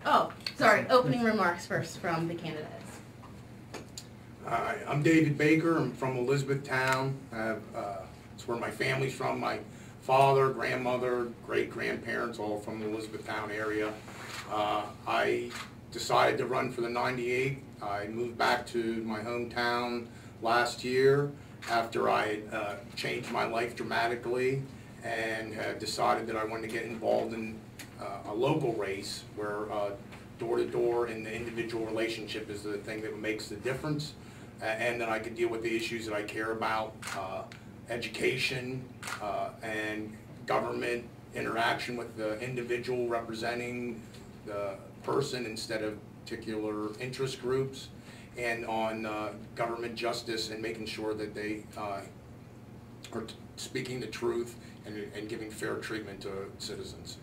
Oh, sorry, opening remarks first from the candidates. Hi, I'm David Baker. I'm from Elizabethtown. It's where my family's from. My father, grandmother, great-grandparents, all from the Elizabethtown area. I decided to run for the 98. I moved back to my hometown last year after I changed my life dramatically and had decided that I wanted to get involved in a local race where door-to-door and the individual relationship is the thing that makes the difference, and that I could deal with the issues that I care about, education and government interaction with the individual representing the person instead of particular interest groups, and on government justice and making sure that they are speaking the truth and giving fair treatment to citizens.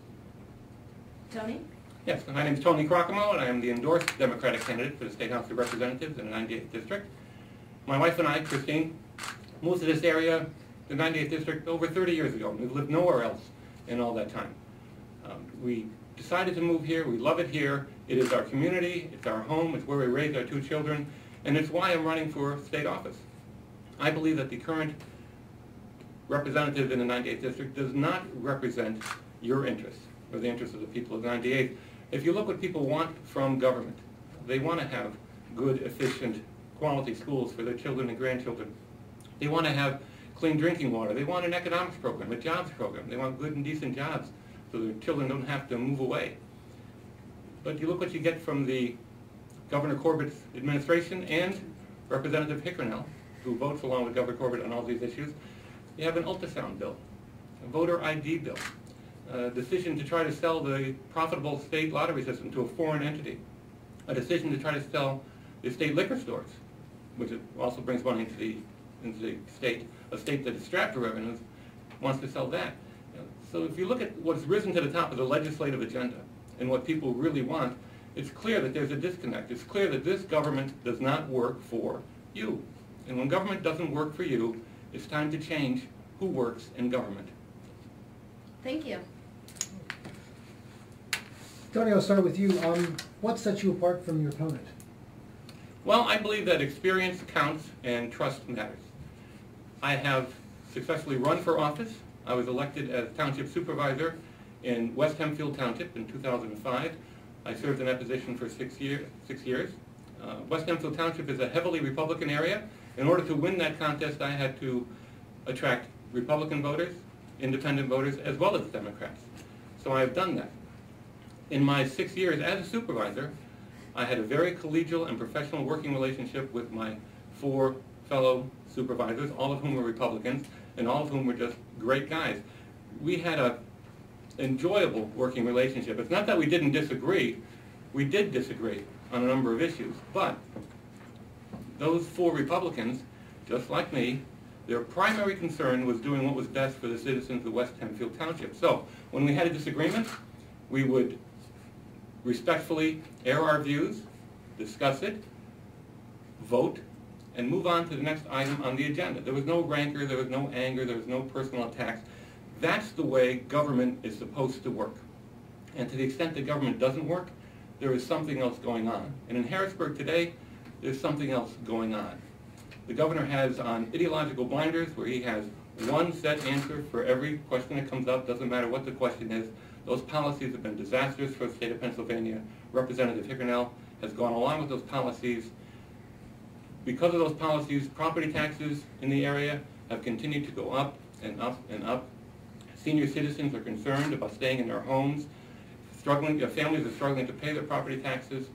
Tony? Yes, my name is Tony Crocamo, and I am the endorsed Democratic candidate for the State House of Representatives in the 98th District. My wife and I, Christine, moved to this area, the 98th District, over 30 years ago. We've lived nowhere else in all that time. We decided to move here. We love it here. It is our community. It's our home. It's where we raised our 2 children. And it's why I'm running for state office. I believe that the current representative in the 98th District does not represent your interests or the interests of the people of the 98th. If you look what people want from government, they want to have good, efficient, quality schools for their children and grandchildren. They want to have clean drinking water. They want an economics program, a jobs program. They want good and decent jobs so their children don't have to move away. But you look what you get from the Governor Corbett's administration and Representative Hickernell, who votes along with Governor Corbett on all these issues. You have an ultrasound bill, a voter ID bill, a decision to try to sell the profitable state lottery system to a foreign entity, a decision to try to sell the state liquor stores, which also brings money into the state, a state that is strapped for revenues, wants to sell that. So if you look at what's risen to the top of the legislative agenda and what people really want, it's clear that there's a disconnect. It's clear that this government does not work for you. And when government doesn't work for you, it's time to change who works in government. Thank you. Tony, I'll start with you. What sets you apart from your opponent? Well, I believe that experience counts and trust matters. I have successfully run for office. I was elected as township supervisor in West Hempfield Township in 2005. I served in that position for 6 years. West Hempfield Township is a heavily Republican area. In order to win that contest, I had to attract Republican voters, independent voters, as well as Democrats. So I have done that. In my 6 years as a supervisor, I had a very collegial and professional working relationship with my 4 fellow supervisors, all of whom were Republicans, and all of whom were just great guys. We had an enjoyable working relationship. It's not that we didn't disagree. We did disagree on a number of issues, but those 4 Republicans, just like me, their primary concern was doing what was best for the citizens of West Hempfield Township. So when we had a disagreement, we would respectfully air our views, discuss it, vote, and move on to the next item on the agenda. There was no rancor, there was no anger, there was no personal attacks. That's the way government is supposed to work. And to the extent that government doesn't work, there is something else going on. And in Harrisburg today, there's something else going on. The governor has on ideological blinders where he has one set answer for every question that comes up, doesn't matter what the question is. Those policies have been disastrous for the state of Pennsylvania. Representative Hickernell has gone along with those policies. Because of those policies, property taxes in the area have continued to go up and up and up. Senior citizens are concerned about staying in their homes. Families are struggling to pay their property taxes.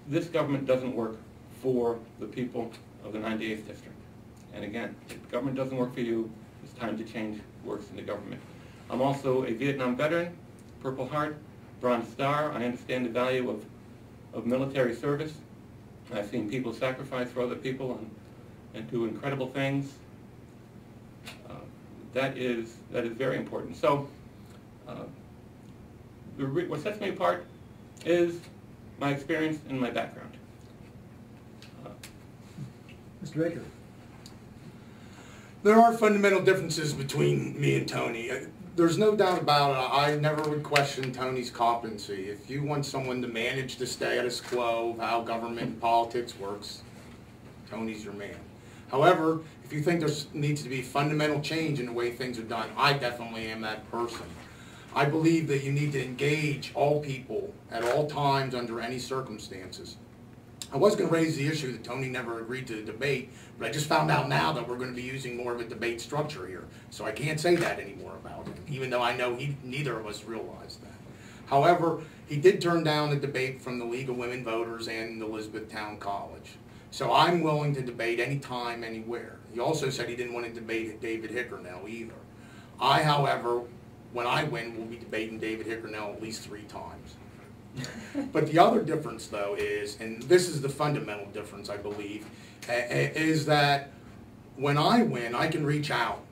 This government doesn't work for the people of the 98th District. And again, if the government doesn't work for you, it's time to change who works in the government. I'm also a Vietnam veteran, Purple Heart, Bronze Star. I understand the value of military service. I've seen people sacrifice for other people and do incredible things. That is very important. So what sets me apart is my experience and my background. Mr. Baker. There are fundamental differences between me and Tony. there's no doubt about it. I never would question Tony's competency. If you want someone to manage the status quo of how government and politics works, Tony's your man. However, if you think there needs to be fundamental change in the way things are done, I definitely am that person. I believe that you need to engage all people at all times under any circumstances. I was going to raise the issue that Tony never agreed to the debate, but I just found out now that we're going to be using more of a debate structure here. So I can't say that anymore about him, even though I know neither of us realized that. However, he did turn down the debate from the League of Women Voters and the Elizabethtown College. So I'm willing to debate anytime, anywhere. He also said he didn't want to debate David Hickernell either. I, however, when I win, will be debating David Hickernell at least 3 times. But the other difference, though, is, and this is the fundamental difference, I believe, is that when I win, I can reach out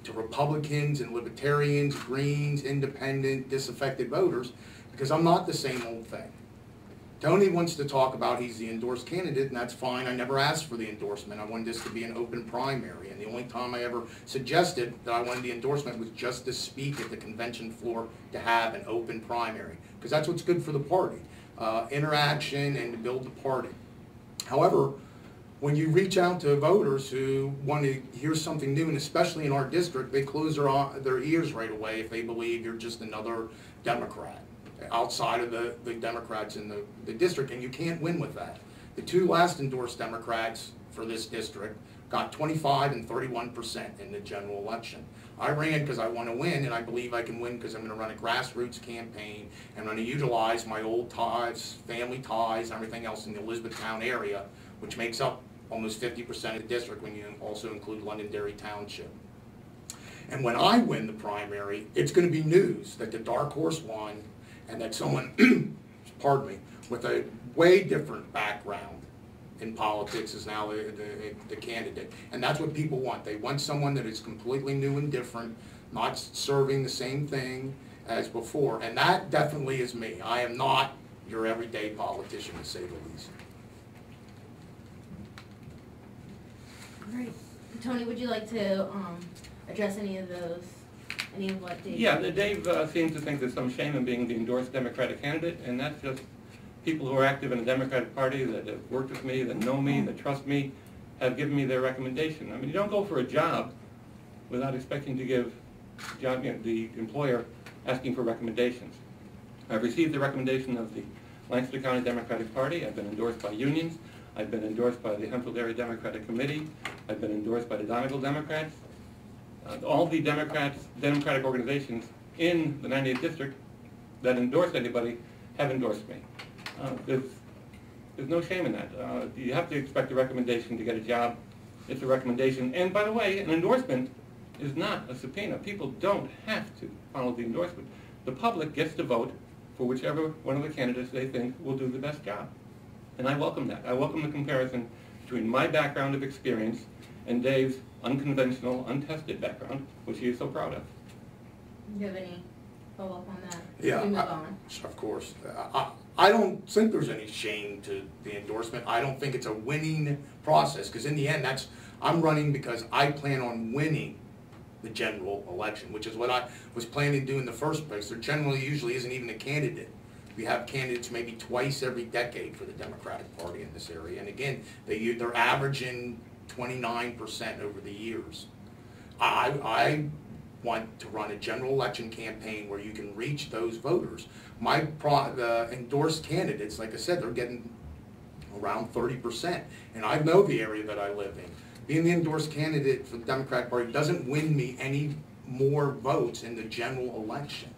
to Republicans and Libertarians, Greens, Independent, disaffected voters, because I'm not the same old thing. Tony wants to talk about he's the endorsed candidate, and that's fine. I never asked for the endorsement. I wanted this to be an open primary, and the only time I ever suggested that I wanted the endorsement was just to speak at the convention floor to have an open primary, because that's what's good for the party, interaction and to build the party. However, when you reach out to voters who want to hear something new, and especially in our district, they close their ears right away if they believe you're just another Democrat outside of the Democrats in the district, and you can't win with that. The 2 last endorsed Democrats for this district got 25% and 31% in the general election. I ran because I want to win, and I believe I can win because I'm going to run a grassroots campaign, and I'm going to utilize my old ties, family ties, and everything else in the Elizabethtown area, which makes up almost 50% of the district when you also include Londonderry Township. And when I win the primary, it's going to be news that the dark horse won, and that someone, pardon me, with a way different background in politics is now the candidate. And that's what people want. They want someone that is completely new and different, not serving the same thing as before. And that definitely is me. I am not your everyday politician, to say the least. Great. Tony, would you like to address any of those? Any of what Dave? Yeah, Dave seems to think there's some shame in being the endorsed Democratic candidate, and that's just people who are active in the Democratic Party that have worked with me, that know me, that trust me, have given me their recommendation. I mean, you don't go for a job without expecting to give the employer asking for recommendations. I've received the recommendation of the Lancaster County Democratic Party. I've been endorsed by unions. I've been endorsed by the Hempfield Area Democratic Committee. I've been endorsed by the Donegal Democrats. All the Democratic organizations in the 98th District that endorse anybody have endorsed me. There's no shame in that. You have to expect a recommendation to get a job. It's a recommendation. And by the way, an endorsement is not a subpoena. People don't have to follow the endorsement. The public gets to vote for whichever one of the candidates they think will do the best job. And I welcome that. I welcome the comparison between my background of experience and Dave's unconventional, untested background, which he is so proud of. Do you have any follow-up on that? Yeah, we move on? Of course. I don't think there's any shame to the endorsement. I don't think it's a winning process, because in the end, I'm running because I plan on winning the general election, which is what I was planning to do in the first place. There generally usually isn't even a candidate. We have candidates maybe twice every decade for the Democratic Party in this area, and again, they're averaging 29% over the years. I want to run a general election campaign where you can reach those voters. The endorsed candidates, like I said, they're getting around 30%, and I know the area that I live in. Being the endorsed candidate for the Democratic Party doesn't win me any more votes in the general election.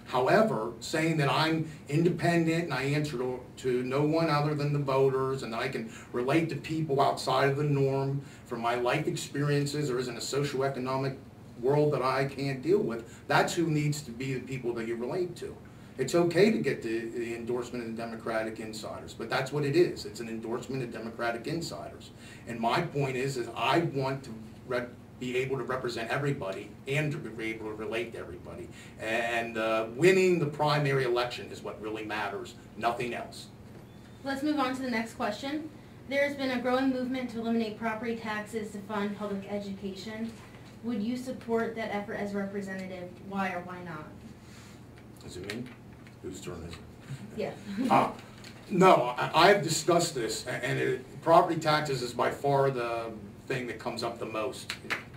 However, saying that I'm independent and I answer to no one other than the voters, and that I can relate to people outside of the norm from my life experiences, or isn't a socioeconomic world that I can't deal with, that's who needs to be the people that you relate to. It's okay to get the endorsement of the Democratic insiders, but that's what it is. It's an endorsement of Democratic insiders. And my point is I want to be able to represent everybody and to be able to relate to everybody. And winning the primary election is what really matters, nothing else. Let's move on to the next question. There has been a growing movement to eliminate property taxes to fund public education. Would you support that effort as representative? Why or why not? Is it me? Whose turn is it? Yeah. No, I've discussed this, and property taxes is by far the thing that comes up the most,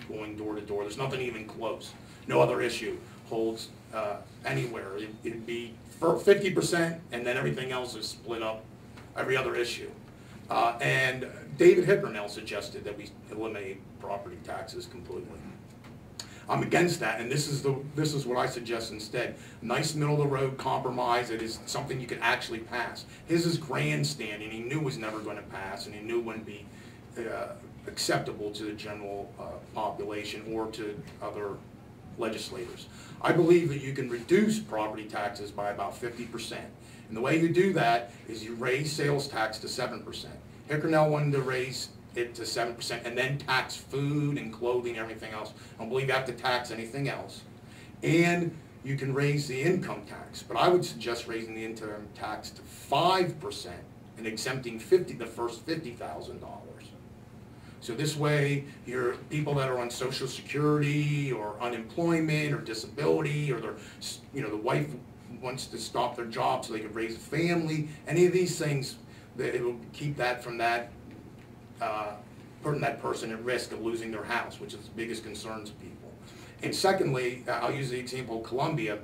going door to door. There's nothing even close. No other issue holds anywhere. It'd be for 50%, and then everything else is split up, every other issue. And David Hickernell suggested that we eliminate property taxes completely. I'm against that, and this is what I suggest instead. Nice middle of the road compromise that is something you could actually pass. His is grandstanding. He knew was never going to pass, and he knew wouldn't be acceptable to the general population or to other legislators. I believe that you can reduce property taxes by about 50%. And the way you do that is you raise sales tax to 7%. Hickernell wanted to raise it to 7% and then tax food and clothing and everything else. I don't believe you have to tax anything else. And you can raise the income tax, but I would suggest raising the income tax to 5% and exempting the first $50,000. So this way, your people that are on Social Security or unemployment or disability, or the wife wants to stop their job so they can raise a family, any of these things, that it will keep that from that putting that person at risk of losing their house, which is the biggest concerns of people. And secondly, I'll use the example of Columbia,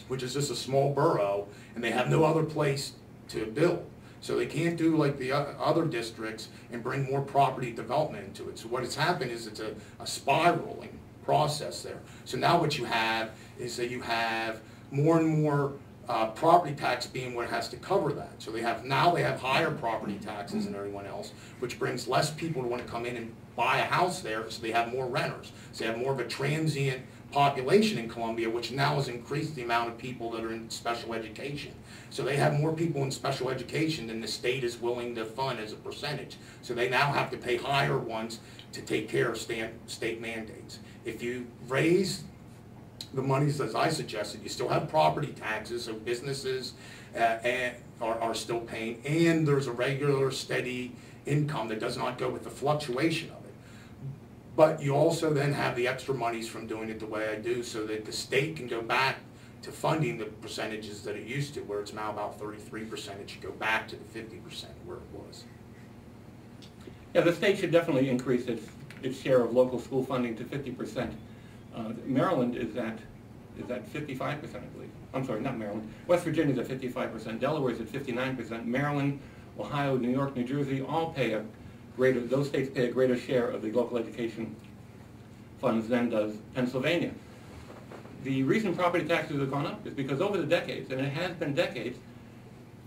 which is just a small borough, and they have no other place to build. So they can't do like the other districts and bring more property development into it. So what has happened is it's a spiraling process there. So now what you have is that you have more and more property tax being what has to cover that. So they have higher property taxes than everyone else, which brings less people to want to come in and buy a house there, so they have more renters. So they have more of a transient population in Columbia, which now has increased the amount of people that are in special education. So they have more people in special education than the state is willing to fund as a percentage. So they now have to pay higher ones to take care of state mandates. If you raise the monies as I suggested, you still have property taxes, so businesses are still paying, and there's a regular steady income that does not go with the fluctuation of it. But you also then have the extra monies from doing it the way I do, so that the state can go back to funding the percentages that it used to, where it's now about 33%. It should go back to the 50% where it was. Yeah, the state should definitely increase its share of local school funding to 50%. Maryland is at 55%, I believe. I'm sorry, not Maryland. West Virginia is at 55%. Delaware is at 59%. Maryland, Ohio, New York, New Jersey all pay those states pay a greater share of the local education funds than does Pennsylvania. The reason property taxes have gone up is because over the decades, and it has been decades,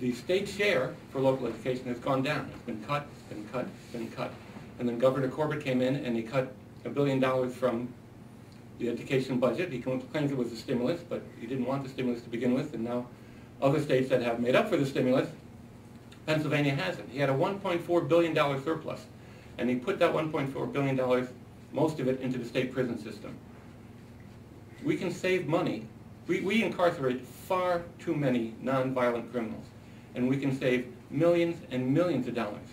the state share for local education has gone down. It's been cut, been cut, been cut. And then Governor Corbett came in and he cut $1 billion from the education budget. He claims it was a stimulus, but he didn't want the stimulus to begin with, and now other states that have made up for the stimulus, Pennsylvania hasn't. He had a $1.4 billion surplus, and he put that $1.4 billion, most of it, into the state prison system. We can save money. We incarcerate far too many nonviolent criminals, and we can save millions and millions of dollars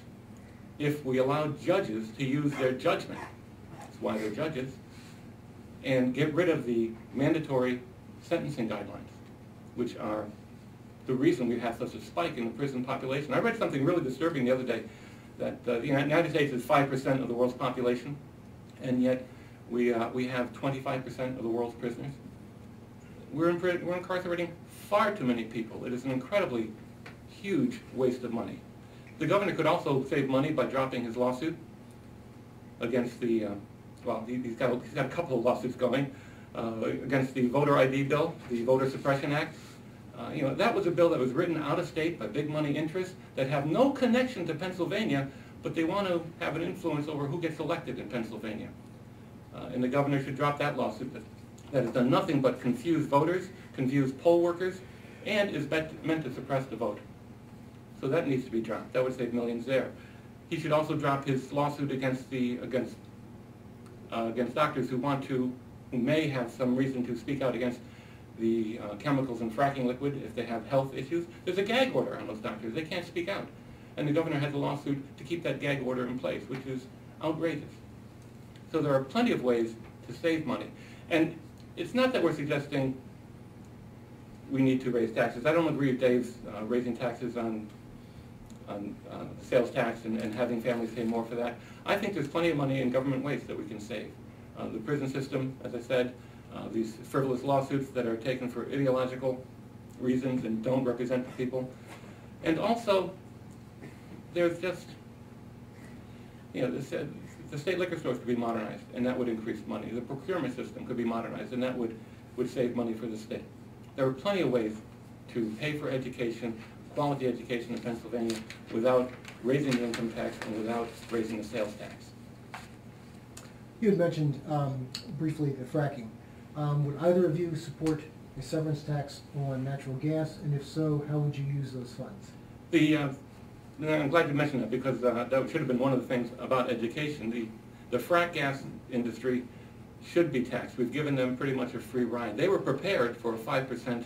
if we allow judges to use their judgment. That's why they're judges. And get rid of the mandatory sentencing guidelines, which are the reason we have such a spike in the prison population. I read something really disturbing the other day, that the United States is 5% of the world's population, and yet we have 25% of the world's prisoners. We're incarcerating far too many people. It is an incredibly huge waste of money. The governor could also save money by dropping his lawsuit against the well, he's got a couple of lawsuits going against the voter ID bill, the Voter Suppression Act. That was a bill that was written out of state by big money interests that have no connection to Pennsylvania, but they want to have an influence over who gets elected in Pennsylvania. And the governor should drop that lawsuit that has done nothing but confuse voters, confuse poll workers, and is meant to suppress the vote. So that needs to be dropped. That would save millions there. He should also drop his lawsuit against doctors who may have some reason to speak out against the chemicals in fracking liquid if they have health issues. There's a gag order on those doctors. They can't speak out. And the governor has a lawsuit to keep that gag order in place, which is outrageous. So there are plenty of ways to save money. And it's not that we're suggesting we need to raise taxes. I don't agree with Dave's raising taxes on sales tax and having families pay more for that. I think there's plenty of money in government waste that we can save. The prison system, as I said, these frivolous lawsuits that are taken for ideological reasons and don't represent the people. And also, there's just, you know, the state liquor stores could be modernized, and that would increase money. The procurement system could be modernized, and that would save money for the state. There are plenty of ways to pay for education, quality education in Pennsylvania, without raising the income tax and without raising the sales tax. You had mentioned briefly the fracking. Would either of you support a severance tax on natural gas, and if so, how would you use those funds? I'm glad you mentioned that, because that should have been one of the things about education. The frack gas industry should be taxed. We've given them pretty much a free ride. They were prepared for a 5%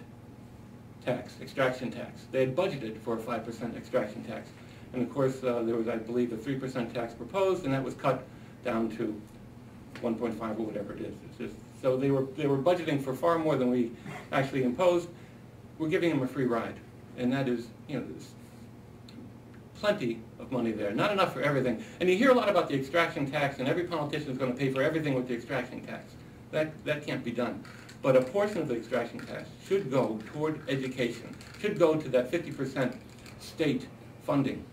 tax, extraction tax. They had budgeted for a 5% extraction tax. And of course, there was, I believe, a 3% tax proposed, and that was cut down to 1.5 or whatever it is. It's just, so they were budgeting for far more than we actually imposed. We're giving them a free ride, and that is, you know, there's plenty of money there. Not enough for everything. And you hear a lot about the extraction tax, and every politician is going to pay for everything with the extraction tax. That can't be done. But a portion of the extraction tax should go toward education, should go to that 50% state funding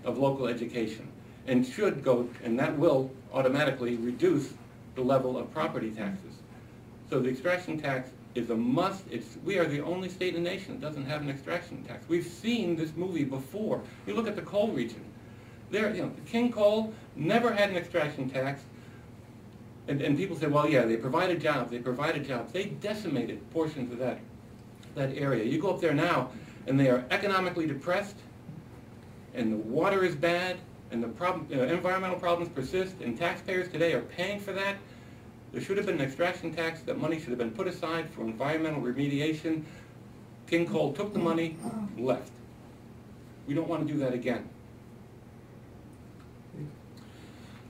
of local education, and should go, and that will automatically reduce the level of property taxes. So the extraction tax is a must. We are the only state in the nation that doesn't have an extraction tax. We've seen this movie before. You look at the coal region. There, you know, King Coal never had an extraction tax. And people say, well, yeah, they provided jobs. They provided jobs. They decimated portions of that area. You go up there now, and they are economically depressed, and the water is bad, and the environmental problems persist, and taxpayers today are paying for that. There should have been an extraction tax. That money should have been put aside for environmental remediation. King Coal took the money, left. We don't want to do that again.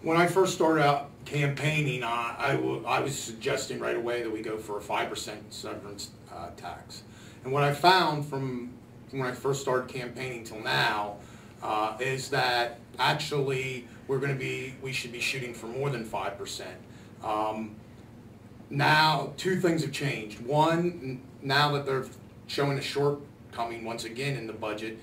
When I first started out campaigning, I was suggesting right away that we go for a 5% severance tax. And what I found from when I first started campaigning till now is that actually we should be shooting for more than 5%. Now, two things have changed. One, now that they're showing a shortcoming once again in the budget,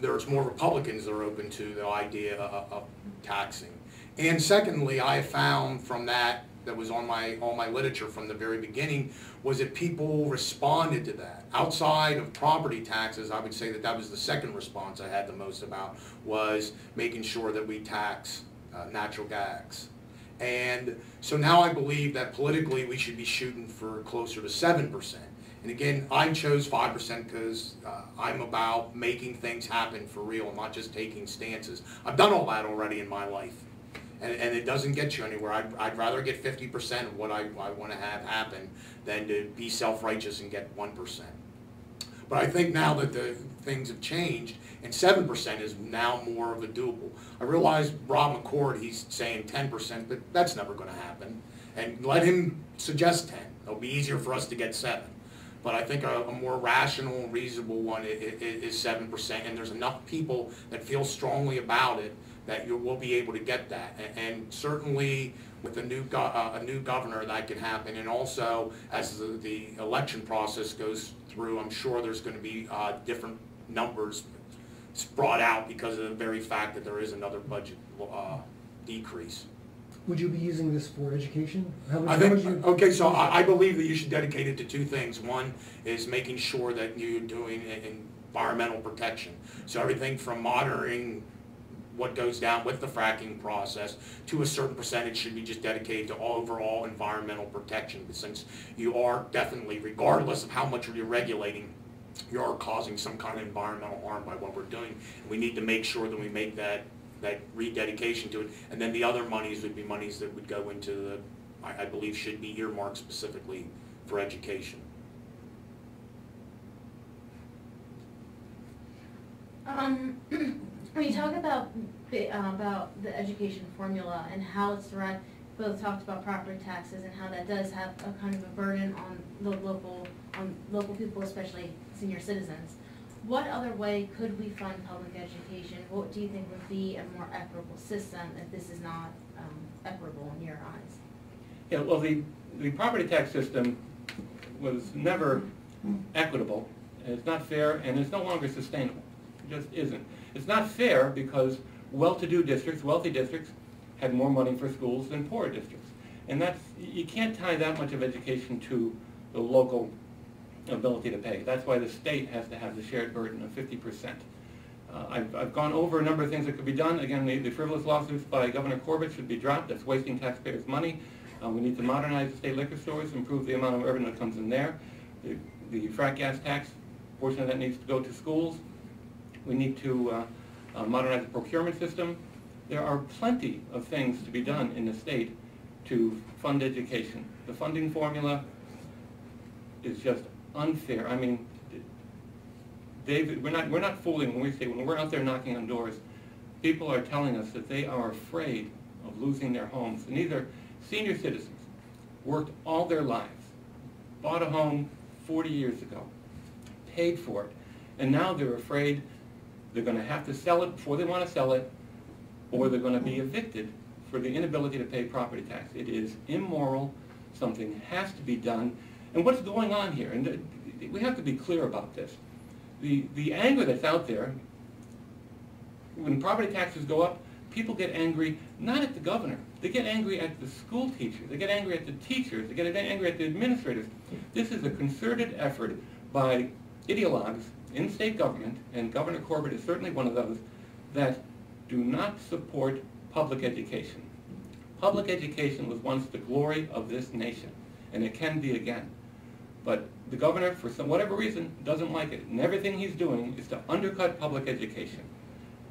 there's more Republicans that are open to the idea of taxing. And secondly, I found from that was on all my literature from the very beginning, was that people responded to that. Outside of property taxes, I would say that was the second response I had the most about, was making sure that we tax natural gas. And so now I believe that politically we should be shooting for closer to 7%. And again, I chose 5% because I'm about making things happen for real, not just taking stances. I've done all that already in my life. And it doesn't get you anywhere. I'd rather get 50% of what I want to have happen than to be self-righteous and get 1%. But I think now that the things have changed, and 7% is now more of a doable. I realize Rob McCord, he's saying 10%, but that's never going to happen. And let him suggest 10. It'll be easier for us to get 7. But I think a more rational, reasonable one is 7%, and there's enough people that feel strongly about it that we'll be able to get that. And certainly with a new governor that can happen, and also as the election process goes through, I'm sure there's going to be different numbers brought out because of the very fact that there is another budget decrease. Would you be using this for education? Okay, so I believe that you should dedicate it to two things. One is making sure that you're doing environmental protection. So everything from monitoring what goes down with the fracking process to a certain percentage should be just dedicated to overall environmental protection, since you are definitely, regardless of how much you're regulating, you are causing some kind of environmental harm by what we're doing. We need to make sure that we make that rededication to it, and then the other monies would be monies that would go into the, I believe should be earmarked specifically for education. When you talk about the education formula and how it's derived, both talked about property taxes and how that does have a kind of a burden on the local people, especially senior citizens. What other way could we fund public education? What do you think would be a more equitable system if this is not equitable in your eyes? Yeah, well, the property tax system was never equitable, and it's not fair, and it's no longer sustainable. It just isn't. It's not fair because well-to-do districts, wealthy districts, had more money for schools than poor districts. And that's, you can't tie that much of education to the local ability to pay. That's why the state has to have the shared burden of 50%. I've gone over a number of things that could be done. Again, the frivolous lawsuits by Governor Corbett should be dropped. That's wasting taxpayers' money. We need to modernize the state liquor stores, improve the amount of revenue that comes in there. The frack gas tax, portion of that needs to go to schools. We need to modernize the procurement system. There are plenty of things to be done in the state to fund education. The funding formula is just unfair. I mean, David, we're not fooling when we say, when we're out there knocking on doors, people are telling us that they are afraid of losing their homes. And these are senior citizens, worked all their lives, bought a home 40 years ago, paid for it, and now they're afraid they're going to have to sell it before they want to sell it, or they're going to be evicted for the inability to pay property tax. It is immoral. Something has to be done. And what's going on here? And we have to be clear about this. The anger that's out there, when property taxes go up, people get angry not at the governor. They get angry at the school teachers. They get angry at the teachers. They get angry at the administrators. This is a concerted effort by ideologues in state government, and Governor Corbett is certainly one of those, that do not support public education. Public education was once the glory of this nation, and it can be again. But the governor, for whatever reason, doesn't like it, and everything he's doing is to undercut public education.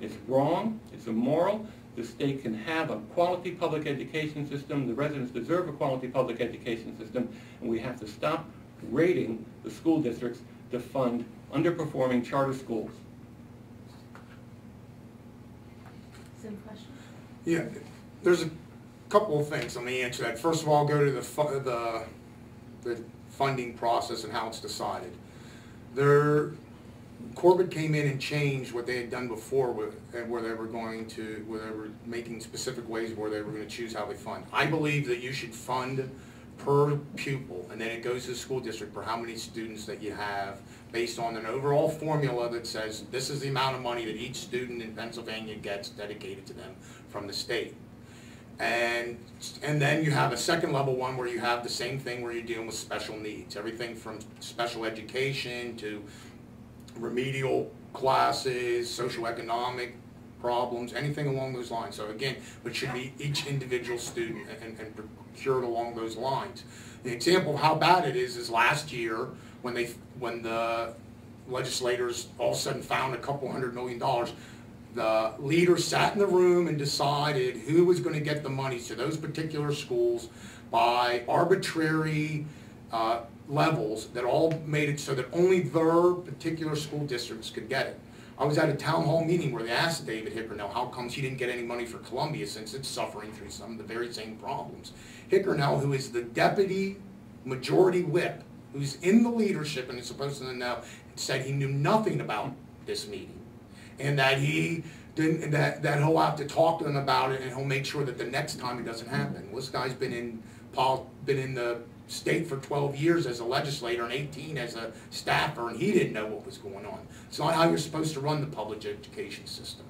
It's wrong, it's immoral. The state can have a quality public education system. The residents deserve a quality public education system, and we have to stop raiding the school districts to fund underperforming charter schools. Same question? Yeah, there's a couple of things. Let me answer that. First of all, I'll go to the funding process and how it's decided. Corbett came in and changed what they had done before, where they were making specific ways where they were going to choose how they fund. I believe that you should fund per pupil, and then it goes to the school district for how many students that you have, based on an overall formula that says this is the amount of money that each student in Pennsylvania gets dedicated to them from the state. And then you have a second level one where you have the same thing where you're dealing with special needs, everything from special education to remedial classes, socioeconomic problems, anything along those lines. So again, it should be each individual student and procured along those lines. The example of how bad it is last year when the legislators all of a sudden found a couple $100 million. The leaders sat in the room and decided who was going to get the money to those particular schools by arbitrary levels that all made it so that only their particular school districts could get it. I was at a town hall meeting where they asked David Hickernell how comes he didn't get any money for Columbia since it's suffering through some of the very same problems. Hickernell, who is the deputy majority whip, who's in the leadership and is supposed to know, said he knew nothing about this meeting, and that he didn't, that he'll have to talk to them about it, and he'll make sure that the next time it doesn't happen. Well, this guy's been in the state for 12 years as a legislator and 18 as a staffer, and he didn't know what was going on. It's not how you're supposed to run the public education system.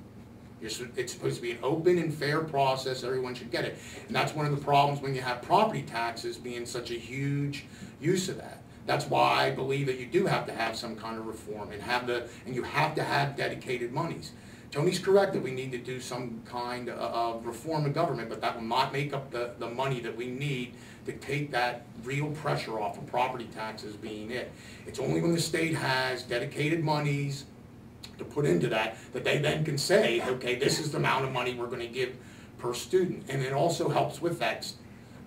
It's supposed to be an open and fair process. Everyone should get it. And that's one of the problems when you have property taxes being such a huge use of that. That's why I believe that you do have to have some kind of reform and you have to have dedicated monies. Tony's correct that we need to do some kind of reform of government, but that will not make up the money that we need to take that real pressure off of property taxes being it. It's only when the state has dedicated monies to put into that they then can say, okay, this is the amount of money we're going to give per student. And it also helps with that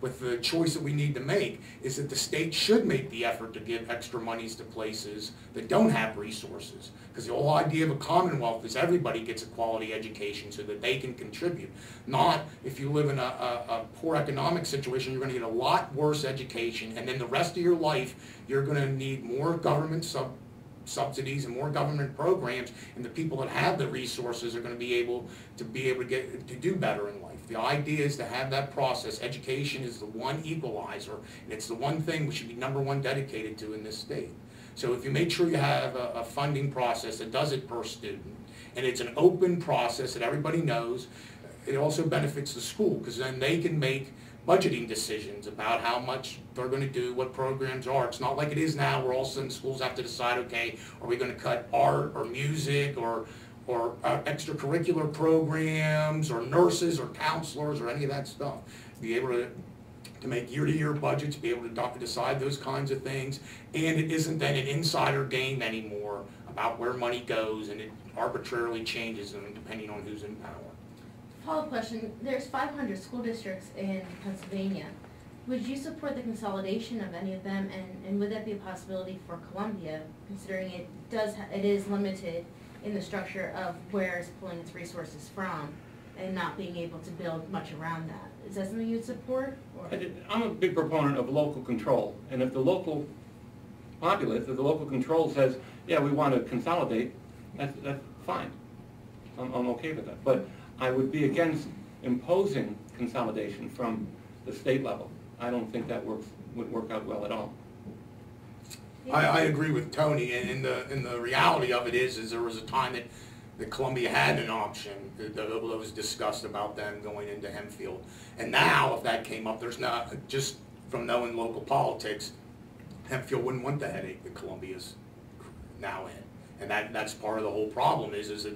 with the choice that we need to make is that the state should make the effort to give extra monies to places that don't have resources. Because the whole idea of a commonwealth is everybody gets a quality education so that they can contribute. Not if you live in a poor economic situation, you're going to get a lot worse education, and then the rest of your life you're going to need more government subsidies and more government programs, and the people that have the resources are going to be able to get to do better in life. The idea is to have that process. Education is the one equalizer, and it's the one thing we should be #1 dedicated to in this state. So if you make sure you have a funding process that does it per student, and it's an open process that everybody knows, it also benefits the school, because then they can make budgeting decisions about how much they're going to do, what programs are. It's not like it is now where all of a sudden schools have to decide, okay, are we going to cut art or music or extracurricular programs or nurses or counselors or any of that stuff. Be able to make year-to-year budgets, be able to decide those kinds of things, and it isn't then an insider game anymore about where money goes, and it arbitrarily changes depending on who's in power. Follow-up question, there's 500 school districts in Pennsylvania. Would you support the consolidation of any of them, and would that be a possibility for Columbia, considering it is limited in the structure of where it's pulling its resources from and not being able to build much around that? Is that something you'd support? Or? I'm a big proponent of local control, and if the local populace, if the local control says, yeah, we want to consolidate, that's fine. I'm okay with that. But I would be against imposing consolidation from the state level. I don't think that would work out well at all. I agree with Tony, and the reality of it is there was a time that Columbia had an option that was discussed about them going into Hempfield. And now, if that came up, there's not, just from knowing local politics, Hempfield wouldn't want the headache that Columbia's now in. And that's part of the whole problem is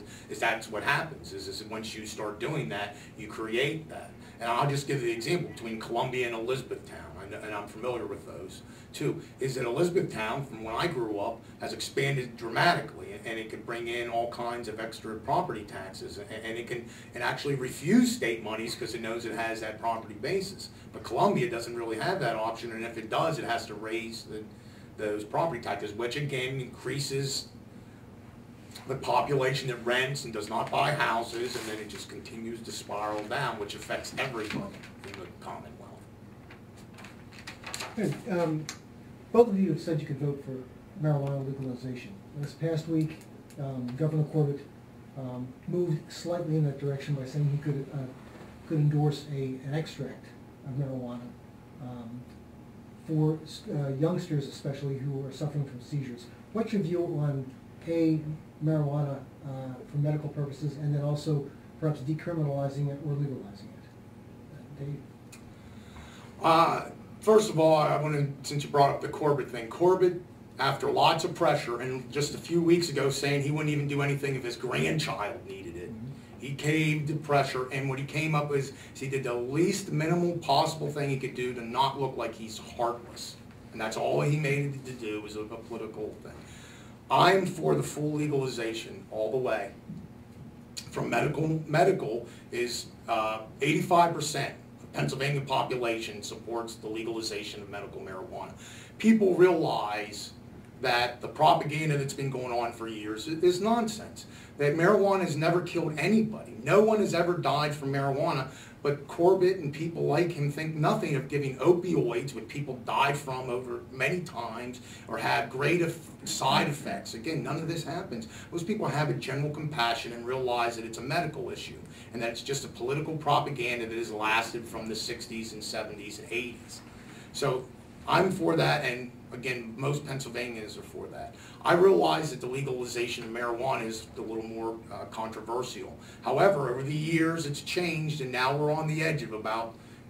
that's what happens, is once you start doing that, you create that. And I'll just give the example between Columbia and Elizabethtown, and I'm familiar with those too, is that Elizabethtown, from when I grew up, has expanded dramatically, and it can bring in all kinds of extra property taxes, and it can actually refuse state monies because it knows it has that property basis. But Columbia doesn't really have that option, and if it does, it has to raise those property taxes, which again increases the population that rents and does not buy houses, and then it just continues to spiral down, which affects everybody in the Commonwealth. Good. Both of you have said you could vote for marijuana legalization. This past week, Governor Corbett moved slightly in that direction by saying he could endorse an extract of marijuana for youngsters, especially who are suffering from seizures. What's your view on marijuana for medical purposes, and then also perhaps decriminalizing it or legalizing it? Dave? First of all, I want to, since you brought up the Corbett thing, Corbett, after lots of pressure, and just a few weeks ago saying he wouldn't even do anything if his grandchild needed it, he caved to pressure, and what he came up with is he did the least minimal possible thing he could do to not look like he's heartless. And that's all he made it to do, was a political thing. I'm for the full legalization all the way. From medical is 85% of Pennsylvania population supports the legalization of medical marijuana. People realize that the propaganda that's been going on for years is nonsense. That marijuana has never killed anybody. No one has ever died from marijuana, but Corbett and people like him think nothing of giving opioids, which people die from over many times, or have great side effects. Again, none of this happens. Most people have a general compassion and realize that it's a medical issue, and that it's just a political propaganda that has lasted from the 60s and 70s and 80s. So I'm for that, and again, most Pennsylvanians are for that. I realize that the legalization of marijuana is a little more controversial. However, over the years it's changed, and now we're on the edge of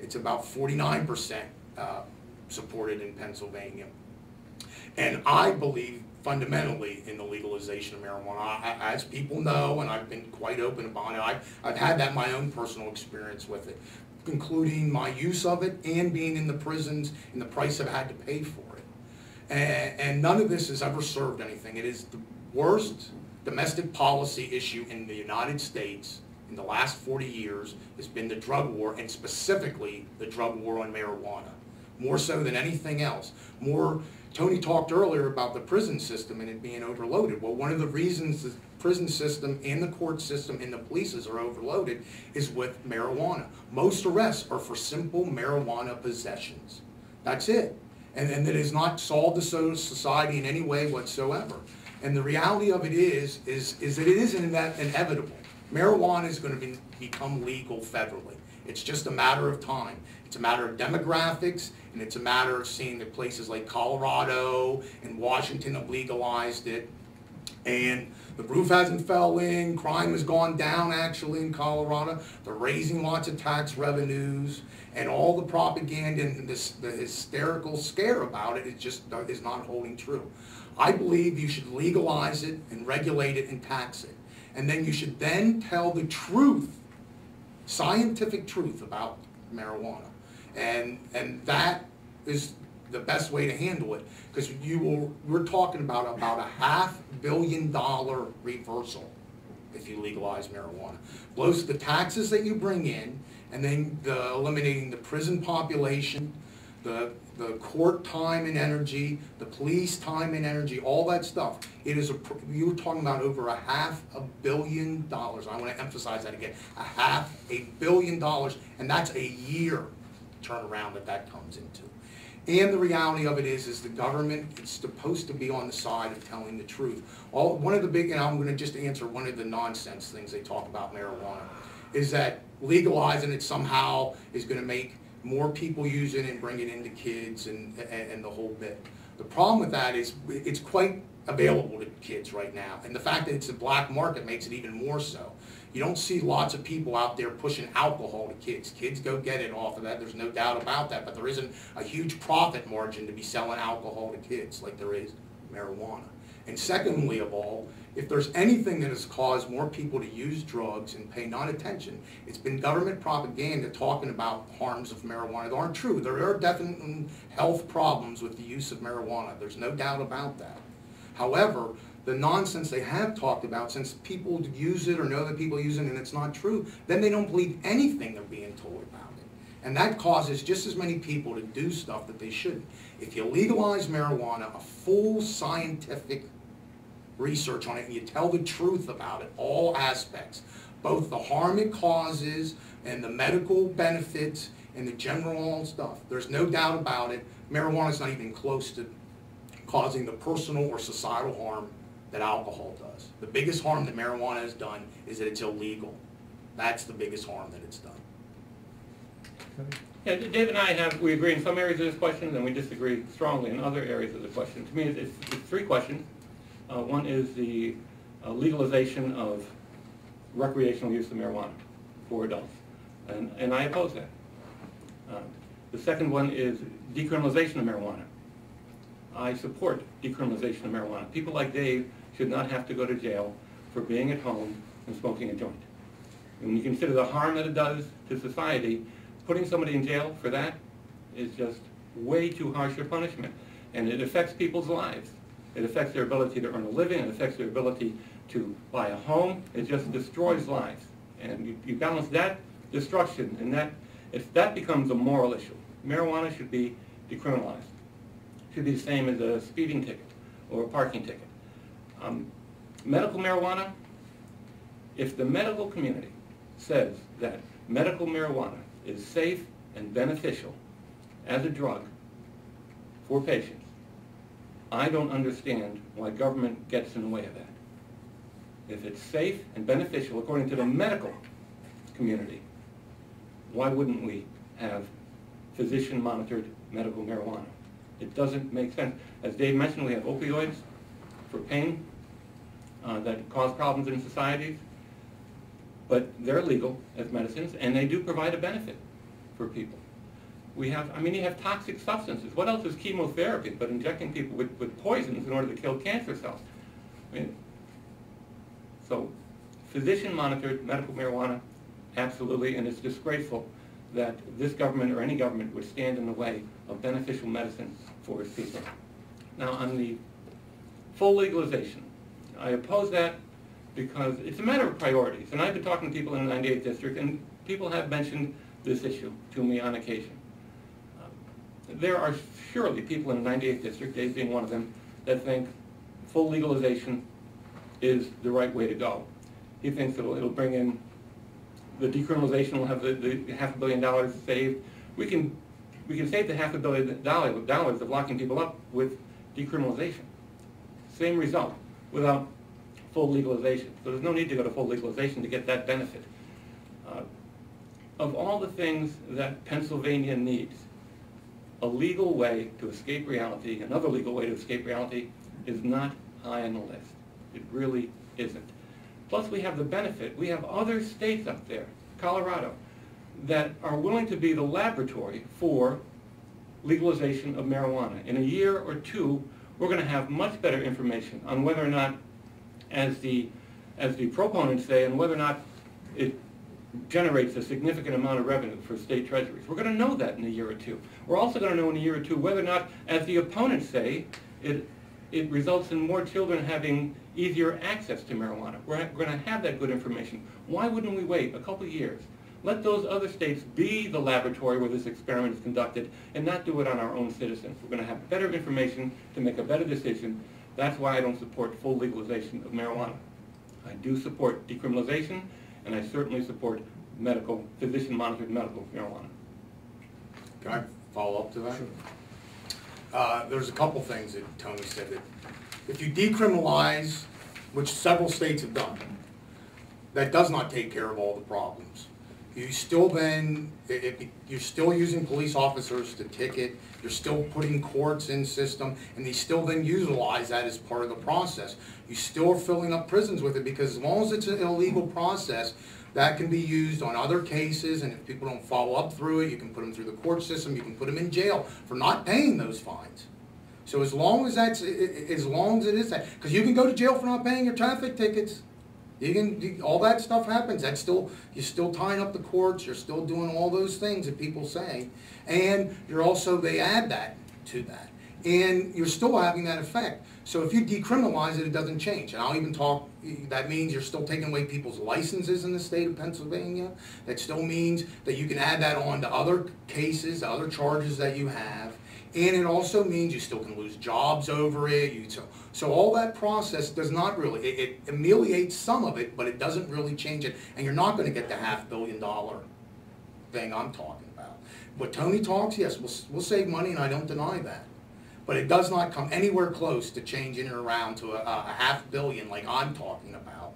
it's about 49% supported in Pennsylvania. And I believe fundamentally in the legalization of marijuana. As people know, and I've been quite open about it, I've had that my own personal experience with it, including my use of it and being in the prisons and the price I've had to pay for it. And none of this has ever served anything. It is the worst domestic policy issue in the United States in the last 40 years has been the drug war, and specifically the drug war on marijuana, more so than anything else. Tony talked earlier about the prison system and it being overloaded. Well, one of the reasons the prison system and the court system and the polices are overloaded is with marijuana. Most arrests are for simple marijuana possessions. That's it. And that has not solved the society in any way whatsoever. And the reality of it is that it isn't that inevitable. Marijuana is going to become legal federally. It's just a matter of time. It's a matter of demographics, and it's a matter of seeing that places like Colorado and Washington have legalized it. And the roof hasn't fell in, crime has gone down actually in Colorado. They're raising lots of tax revenues, and all the propaganda and the hysterical scare about it is not holding true. I believe you should legalize it and regulate it and tax it. And then you should then tell the truth, scientific truth about marijuana. And that is the best way to handle it, because we're talking about a $500 million reversal if you legalize marijuana. Blows the taxes that you bring in, and then eliminating the prison population, the court time and energy, the police time and energy, all that stuff. You're talking about over $500 million. I want to emphasize that again, $500 million, and that's a year turnaround that comes into. And the reality of it is the government is supposed to be on the side of telling the truth. One of the big, and I'm going to just answer one of the nonsense things they talk about marijuana, is that legalizing it somehow is going to make more people use it and bring it into kids and the whole bit. The problem with that is it's quite available to kids right now, and the fact that it's a black market makes it even more so. You don't see lots of people out there pushing alcohol to kids. Kids go get it off of that, there's no doubt about that, but there isn't a huge profit margin to be selling alcohol to kids like there is marijuana. And secondly of all, if there's anything that has caused more people to use drugs and pay non attention, it's been government propaganda talking about harms of marijuana that aren't true. There are definite health problems with the use of marijuana. There's no doubt about that. However, the nonsense they have talked about, since people use it or know that people use it and it's not true, then they don't believe anything they're being told about it. And that causes just as many people to do stuff that they shouldn't. If you legalize marijuana, a full scientific research on it, and you tell the truth about it, all aspects, both the harm it causes and the medical benefits and the general stuff, there's no doubt about it, marijuana is not even close to causing the personal or societal harm that alcohol does. The biggest harm that marijuana has done is that it's illegal. That's the biggest harm that it's done. Yeah, Dave and I we agree in some areas of this question, and we disagree strongly in other areas of the question. To me, it's three questions. One is the legalization of recreational use of marijuana for adults, and I oppose that. The second one is decriminalization of marijuana. I support decriminalization of marijuana. People like Dave should not have to go to jail for being at home and smoking a joint. And when you consider the harm that it does to society, putting somebody in jail for that is just way too harsh a punishment. And it affects people's lives. It affects their ability to earn a living. It affects their ability to buy a home. It just destroys lives. And you balance that destruction, and that becomes a moral issue. Marijuana should be decriminalized. It should be the same as a speeding ticket or a parking ticket. Medical marijuana, if the medical community says that medical marijuana is safe and beneficial as a drug for patients, I don't understand why government gets in the way of that. If it's safe and beneficial according to the medical community, why wouldn't we have physician-monitored medical marijuana? It doesn't make sense. As Dave mentioned, we have opioids for pain that cause problems in societies, but they're legal as medicines, and they do provide a benefit for people. You have toxic substances. What else is chemotherapy but injecting people with poisons in order to kill cancer cells? So physician-monitored medical marijuana, absolutely, and it's disgraceful that this government or any government would stand in the way of beneficial medicine for its people. Now, on the full legalization, I oppose that because it's a matter of priorities. And I've been talking to people in the 98th District, and people have mentioned this issue to me on occasion. There are surely people in the 98th District, Dave being one of them, that think full legalization is the right way to go. He thinks it'll bring in, the decriminalization will have the $500 million saved. We can save the $500 million of locking people up with decriminalization. Same result without full legalization. So there's no need to go to full legalization to get that benefit. Of all the things that Pennsylvania needs, a legal way to escape reality, another legal way to escape reality, is not high on the list. It really isn't. Plus we have the benefit, we have other states up there, Colorado, that are willing to be the laboratory for legalization of marijuana. In a year or two, we're going to have much better information on whether or not, as the proponents say, and whether or not it generates a significant amount of revenue for state treasuries. We're going to know that in a year or two. We're also going to know in a year or two whether or not, as the opponents say, it results in more children having easier access to marijuana. We're going to have that good information. Why wouldn't we wait a couple of years? Let those other states be the laboratory where this experiment is conducted and not do it on our own citizens. We're going to have better information to make a better decision. That's why I don't support full legalization of marijuana. I do support decriminalization, and I certainly support physician-monitored medical marijuana. Can I follow up to that? Sure. There's a couple things that Tony said. That if you decriminalize, which several states have done, that does not take care of all the problems. You still then, you're still using police officers to ticket, you're still putting courts in system, and they still then utilize that as part of the process. You still are filling up prisons with it, because as long as it's an illegal process, that can be used on other cases, and if people don't follow up through it, you can put them through the court system, you can put them in jail for not paying those fines. So as long as it is that, because you can go to jail for not paying your traffic tickets. All that stuff happens. You're still tying up the courts, you're still doing all those things that people say, and they add that to that. And you're still having that effect. So if you decriminalize it, it doesn't change. And I'll even talk, that means you're still taking away people's licenses in the state of Pennsylvania. That still means that you can add that on to other cases, other charges that you have. And it also means you still can lose jobs over it. So all that process does not really, it ameliorates some of it, but it doesn't really change it. And you're not going to get the $500 million thing I'm talking about. What Tony talks, yes, we'll save money, and I don't deny that. But it does not come anywhere close to changing it around to a $500 million like I'm talking about.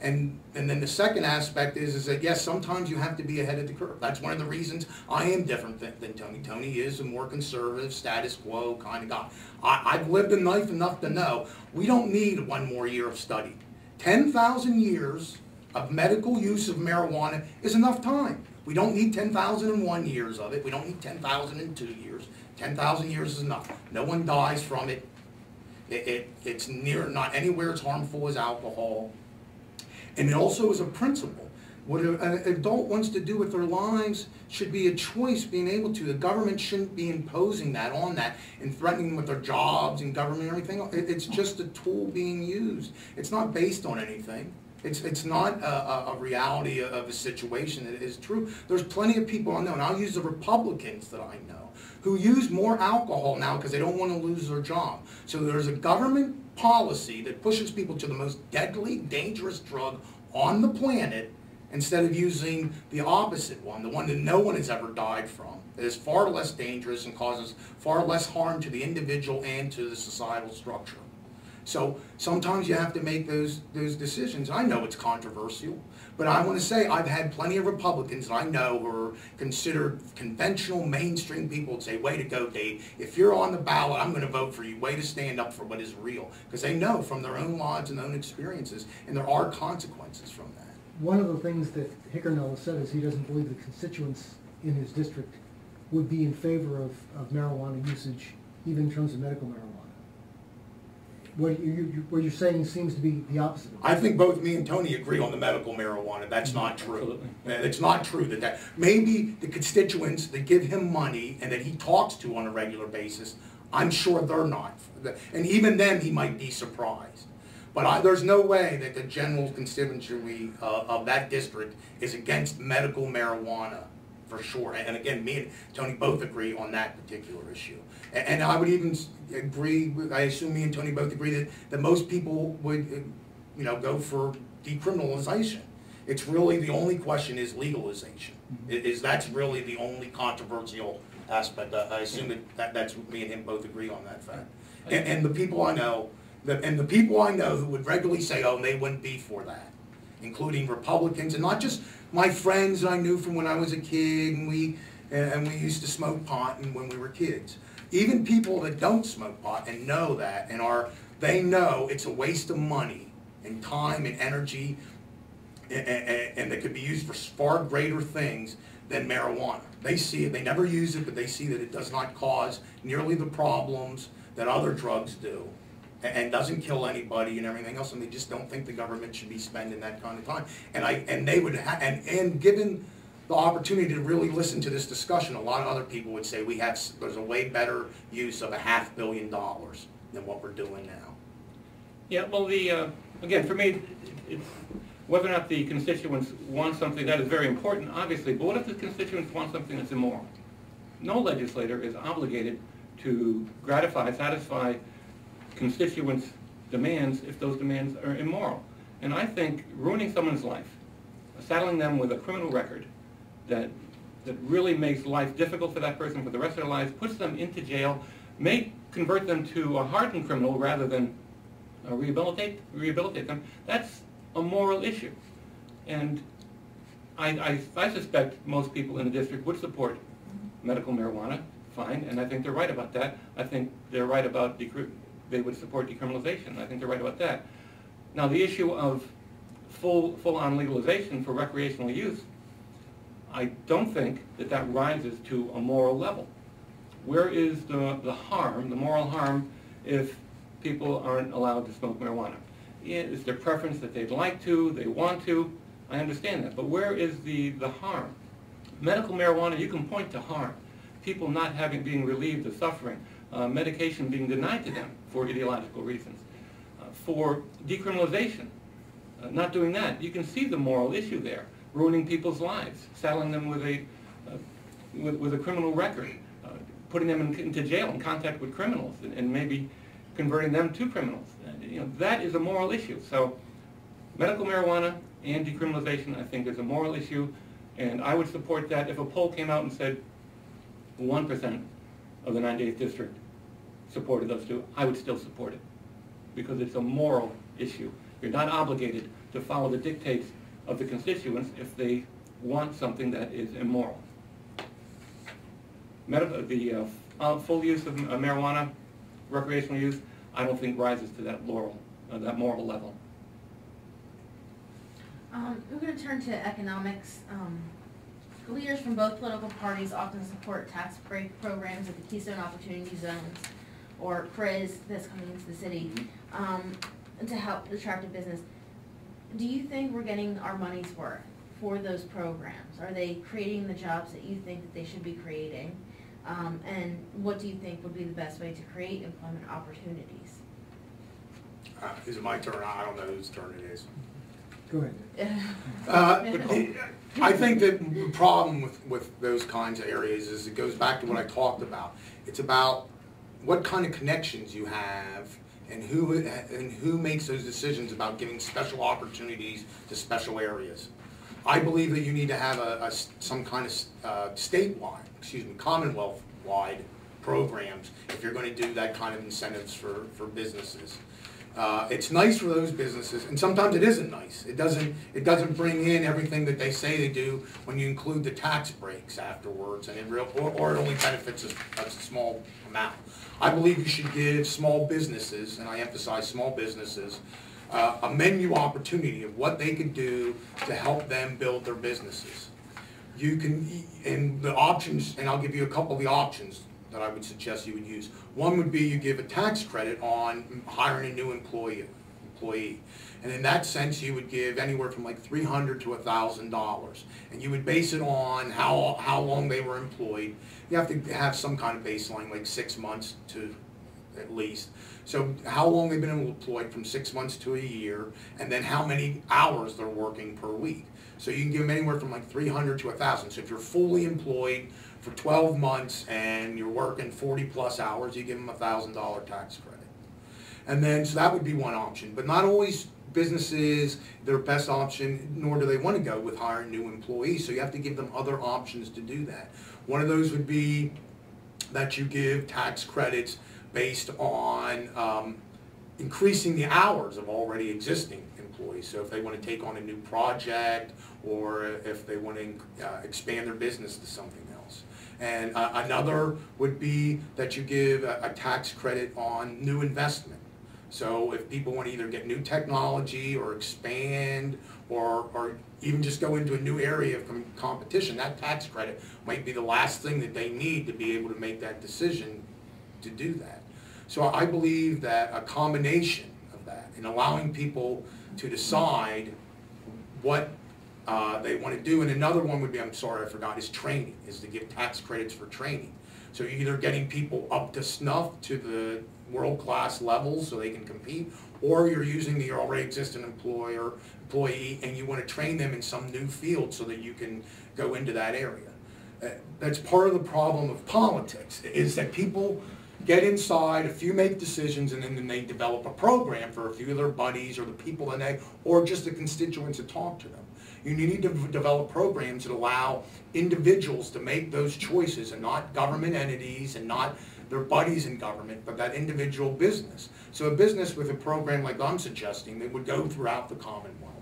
And then the second aspect is that, yes, sometimes you have to be ahead of the curve. That's one of the reasons I am different than Tony. Tony is a more conservative, status quo kind of guy. I've lived in life enough to know we don't need one more year of study. 10,000 years of medical use of marijuana is enough time. We don't need 10,001 years of it. We don't need 10,002 years. 10,000 years is enough. No one dies from it. It's not anywhere as harmful as alcohol. And it also is a principle. What an adult wants to do with their lives should be a choice, being able to. The government shouldn't be imposing that on that and threatening them with their jobs and government and everything. It's just a tool being used. It's not based on anything. It's not a reality of a situation that is true. There's plenty of people I know, and I'll use the Republicans that I know, who use more alcohol now because they don't want to lose their job. So there's a government policy that pushes people to the most deadly, dangerous drug on the planet instead of using the opposite one, the one that no one has ever died from. It is far less dangerous and causes far less harm to the individual and to the societal structure. So sometimes you have to make those decisions. I know it's controversial, but I want to say I've had plenty of Republicans that I know who are considered conventional mainstream people that say, way to go, Dave. If you're on the ballot, I'm going to vote for you. Way to stand up for what is real. Because they know from their own lives and their own experiences, and there are consequences from that. One of the things that Hickernell has said is he doesn't believe the constituents in his district would be in favor of marijuana usage, even in terms of medical marijuana. What you're saying seems to be the opposite. I think both me and Tony agree on the medical marijuana. That's not true. Absolutely. It's not true that maybe the constituents that give him money and that he talks to on a regular basis, I'm sure they're not. And even then he might be surprised. But there's no way that the general constituency of that district is against medical marijuana, for sure. And again, me and Tony both agree on that particular issue. And I would even agree, I assume me and Tony both agree that most people would, go for decriminalization. It's really the only question is legalization. That's really the only controversial aspect. I assume that's me and him both agree on that fact. And the people I know, who would regularly say, oh, they wouldn't be for that, including Republicans, and not just my friends that I knew from when I was a kid, and we used to smoke pot when we were kids. Even people that don't smoke pot and know that, and they know it's a waste of money and time and energy, and that could be used for far greater things than marijuana. They see it, they never use it, but they see that it does not cause nearly the problems that other drugs do, and doesn't kill anybody and everything else, and they just don't think the government should be spending that kind of time. And they would and given the opportunity to really listen to this discussion, a lot of other people would say there's a way better use of $500 million than what we're doing now. Yeah, well, again, for me, it's whether or not the constituents want something that is very important, obviously, but what if the constituents want something that's immoral? No legislator is obligated to satisfy constituents' demands if those demands are immoral. And I think ruining someone's life, saddling them with a criminal record that really makes life difficult for that person for the rest of their lives, puts them into jail, may convert them to a hardened criminal rather than rehabilitate them, that's a moral issue. And I suspect most people in the district would support medical marijuana, fine, and I think they're right about that. I think they're right about they would support decriminalization. I think they're right about that. Now, the issue of full-on legalization for recreational use, I don't think that rises to a moral level. Where is the harm, the moral harm, if people aren't allowed to smoke marijuana? It's their preference that they'd like to, they want to, I understand that, but where is the harm? Medical marijuana, you can point to harm. People not being relieved of suffering, medication being denied to them for ideological reasons. For decriminalization, not doing that, you can see the moral issue there, ruining people's lives, saddling them with a criminal record, putting them into jail in contact with criminals, and maybe converting them to criminals. That is a moral issue. So medical marijuana and decriminalization, I think, is a moral issue, and I would support that if a poll came out and said 1% of the 98th district supported those two, I would still support it, because it's a moral issue. You're not obligated to follow the dictates of the constituents if they want something that is immoral. The full use of marijuana, recreational use, I don't think rises to that moral level. We're going to turn to economics. Leaders from both political parties often support tax break programs at the Keystone Opportunity Zones, or CRIZ, that's coming into the city, to help attract a business. Do you think we're getting our money's worth for those programs? Are they creating the jobs that you think that they should be creating? And what do you think would be the best way to create employment opportunities? Is it my turn? I don't know whose turn it is. Go ahead. I think that the problem with those kinds of areas is it goes back to what I talked about. It's about what kind of connections you have and who makes those decisions about giving special opportunities to special areas. I believe that you need to have some kind of Commonwealth-wide programs if you're going to do that kind of incentives for businesses. It's nice for those businesses, and sometimes it isn't nice. It doesn't bring in everything that they say they do when you include the tax breaks afterwards, and or it only benefits a small amount. I believe you should give small businesses, and I emphasize small businesses, a menu opportunity of what they could do to help them build their businesses. You can, and the options, and I'll give you a couple of the options that I would suggest you would use. One would be you give a tax credit on hiring a new employee. And in that sense, you would give anywhere from like $300 to $1,000. And you would base it on how long they were employed. You have to have some kind of baseline, like 6 months to at least. So how long they've been employed, from 6 months to a year, and then how many hours they're working per week. So you can give them anywhere from like 300 to 1,000. So if you're fully employed for 12 months and you're working 40 plus hours, you give them a $1,000 tax credit. And then, so that would be one option. But not always businesses, their best option, nor do they want to go with hiring new employees. So you have to give them other options to do that. One of those would be that you give tax credits based on increasing the hours of already existing employees. So if they want to take on a new project, or if they want to expand their business to something else. And another would be that you give a tax credit on new investment. So if people want to either get new technology or expand, or even just go into a new area of competition, that tax credit might be the last thing that they need to be able to make that decision to do that. So I believe that a combination of that, and allowing people to decide what they want to do. And another one would be, I'm sorry I forgot, is training, is to give tax credits for training. So you're either getting people up to snuff to the world-class levels so they can compete, or you're using the already existing employee and you want to train them in some new field so that you can go into that area. That's part of the problem of politics, is that people get inside, a few make decisions, and then they develop a program for a few of their buddies or the people in that, or just the constituents that talk to them. You need to develop programs that allow individuals to make those choices, and not government entities and not their buddies in government, but that individual business. So a business with a program like I'm suggesting that would go throughout the Commonwealth.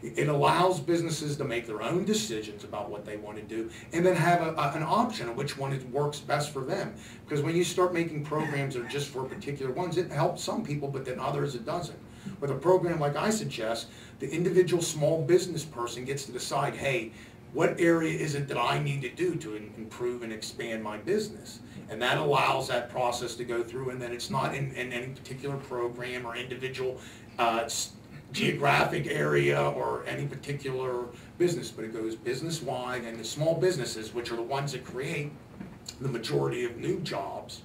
It allows businesses to make their own decisions about what they want to do, and then have an option of which one works best for them. Because when you start making programs that are just for particular ones, it helps some people, but then others it doesn't. With a program like I suggest, the individual small business person gets to decide, hey, what area is it that I need to do to improve and expand my business? And that allows that process to go through, and then it's not in any particular program or individual geographic area or any particular business, but it goes business-wide, and the small businesses, which are the ones that create the majority of new jobs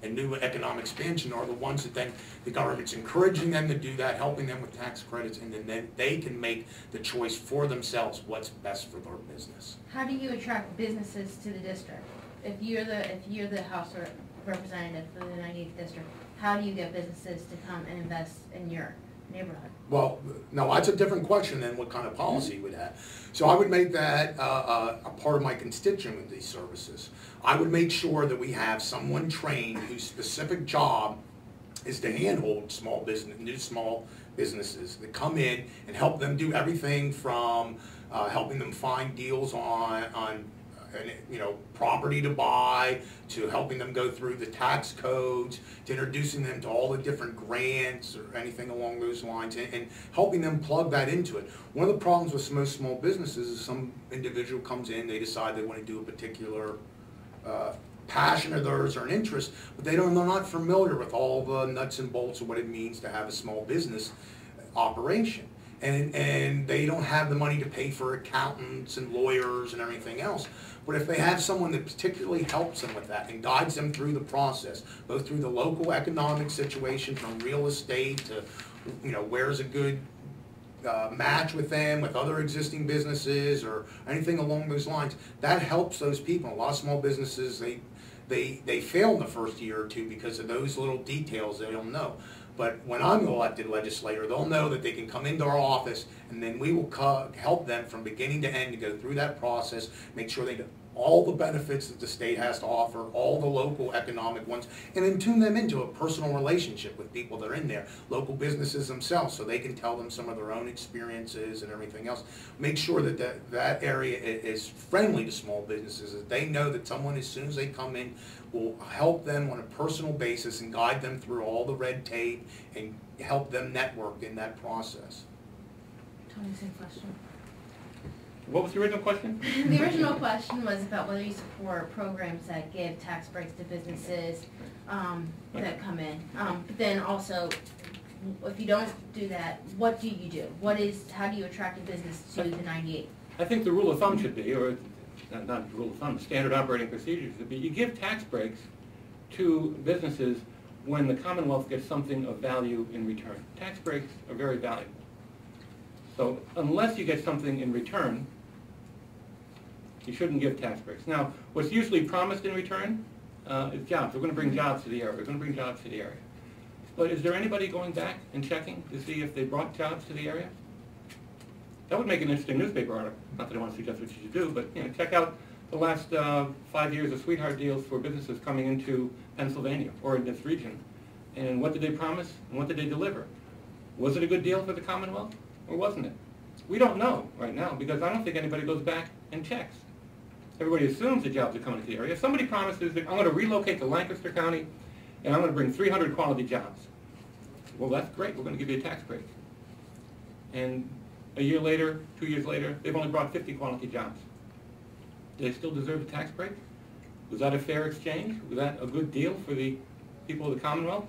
and new economic expansion, are the ones that then the government's encouraging them to do that, helping them with tax credits, and then they can make the choice for themselves what's best for their business. How do you attract businesses to the district? If you're the House representative for the 98th district, how do you get businesses to come and invest in your neighborhood? Well, no, that's a different question than what kind of policy you would have. So I would make that a part of my constituency services. I would make sure that we have someone trained whose specific job is to handhold new small businesses that come in and help them do everything from helping them find deals on property to buy, to helping them go through the tax codes, to introducing them to all the different grants or anything along those lines, and helping them plug that into it. One of the problems with most small businesses is some individual comes in, they decide they want to do a particular passion of theirs or an interest, but they're not familiar with all the nuts and bolts of what it means to have a small business operation. And they don't have the money to pay for accountants and lawyers and everything else. But if they have someone that particularly helps them with that and guides them through the process, both through the local economic situation, from real estate to, where's a good match with them, with other existing businesses or anything along those lines, that helps those people. A lot of small businesses, they fail in the first year or two because of those little details they don't know. But when I'm an elected legislator, they'll know that they can come into our office, and then we will help them from beginning to end to go through that process, make sure they get all the benefits that the state has to offer, all the local economic ones, and then tune them into a personal relationship with people that are in there, local businesses themselves, so they can tell them some of their own experiences and everything else. Make sure that that area is friendly to small businesses, that they know that someone, as soon as they come in, will help them on a personal basis and guide them through all the red tape and help them network in that process. Tony, same question. What was the original question? The original question was about whether you support programs that give tax breaks to businesses that come in. But then also, if you don't do that, what do you do? How do you attract a business to the 98? I think the rule of thumb should be, or not the rule of thumb, standard operating procedures should be, you give tax breaks to businesses when the Commonwealth gets something of value in return. Tax breaks are very valuable. So unless you get something in return, you shouldn't give tax breaks. Now, what's usually promised in return is jobs. We're going to bring jobs to the area. We're going to bring jobs to the area. But is there anybody going back and checking to see if they brought jobs to the area? That would make an interesting newspaper article. Not that I want to suggest what you should do, but check out the last 5 years of sweetheart deals for businesses coming into Pennsylvania or in this region. And what did they promise and what did they deliver? Was it a good deal for the Commonwealth or wasn't it? We don't know right now because I don't think anybody goes back and checks. Everybody assumes the jobs are coming to the area. If somebody promises that I'm going to relocate to Lancaster County and I'm going to bring 300 quality jobs, well, that's great. We're going to give you a tax break. And a year later, 2 years later, they've only brought 50 quality jobs. Do they still deserve a tax break? Was that a fair exchange? Was that a good deal for the people of the Commonwealth?